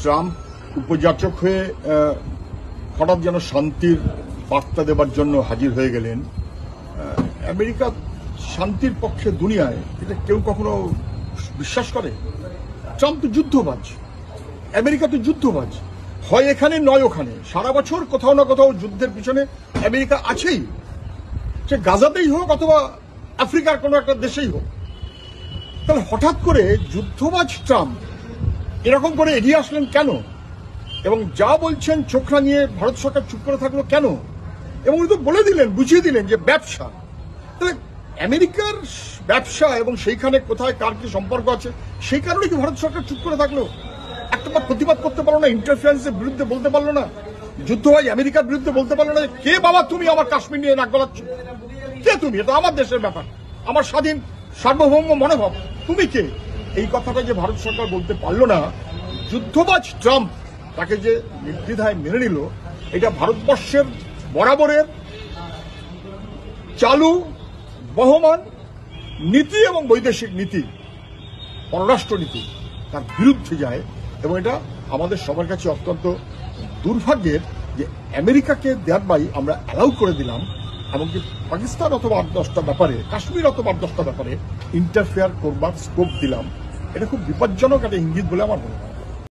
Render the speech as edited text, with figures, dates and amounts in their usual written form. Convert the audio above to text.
Trump উপযাচক হয়ে হঠাৎ যেন শান্তির বার্তা দেবার জন্য হাজির হয়ে গেলেন। আমেরিকা শান্তির পক্ষে দুনিয়ায় এটা কেউ কখনো বিশ্বাস করে? ট্রাম্প তো যুদ্ধবাজ, আমেরিকা তো যুদ্ধবাজ, হয় এখানে নয় ওখানে, সারা বছর কোথাও না কোথাও যুদ্ধের পিছনে আমেরিকা আছেই, সে গাজাতেই হোক অথবা আফ্রিকার কোনো একটা দেশেই হোক। তাহলে হঠাৎ করে যুদ্ধবাজ ট্রাম্প এরকম করে এগিয়ে আসলেন কেন? এবং যা বলছেন চোখ রাঙিয়ে ভারত সরকার চুপ করে থাকলো কেন? এবং উনি তো বলে দিলেন, বুঝিয়ে দিলেন যে ব্যবসা। তাহলে আমেরিকার ব্যবসা এবং সেইখানে কোথায় কার কি সম্পর্ক আছে সেই কারণে কি ভারত সরকার চুপ করে থাকলো? একটা প্রতিবাদ করতে পারলো না? ইন্টারফারেন্সের বিরুদ্ধে বলতে পারলো না? যুদ্ধবাজ আমেরিকার বিরুদ্ধে বলতে পারলো না? কে বাবা তুমি আমার কাশ্মীর নিয়ে নাক গলাচ্ছ? কে তুমি? এটা আমার দেশের ব্যাপার, আমার স্বাধীন সার্বভৌম মনোভাব, তুমি কে? এই কথাটা যে ভারত সরকার বলতে পারলো না, যুদ্ধবাজ ট্রাম্প তাকে যে নির্দ্বিধায় মেনে নিল, এটা ভারতবর্ষের বরাবরের চালু বহমান নীতি এবং বৈদেশিক নীতি, পররাষ্ট্র নীতি তার বিরুদ্ধে যায়। এবং এটা আমাদের সবার কাছে অত্যন্ত দুর্ভাগ্যের যে আমেরিকাকে দেয়ারবাই আমরা অ্যালাউ করে দিলাম, এমনকি পাকিস্তান অথবা ৮-১০টা ব্যাপারে, কাশ্মীর অথবা ৮-১০টা ব্যাপারে ইন্টারফেয়ার করবার স্কোপ দিলাম। এটা খুব বিপজ্জনক একটা ইঙ্গিত বলে আমার মনে হয়।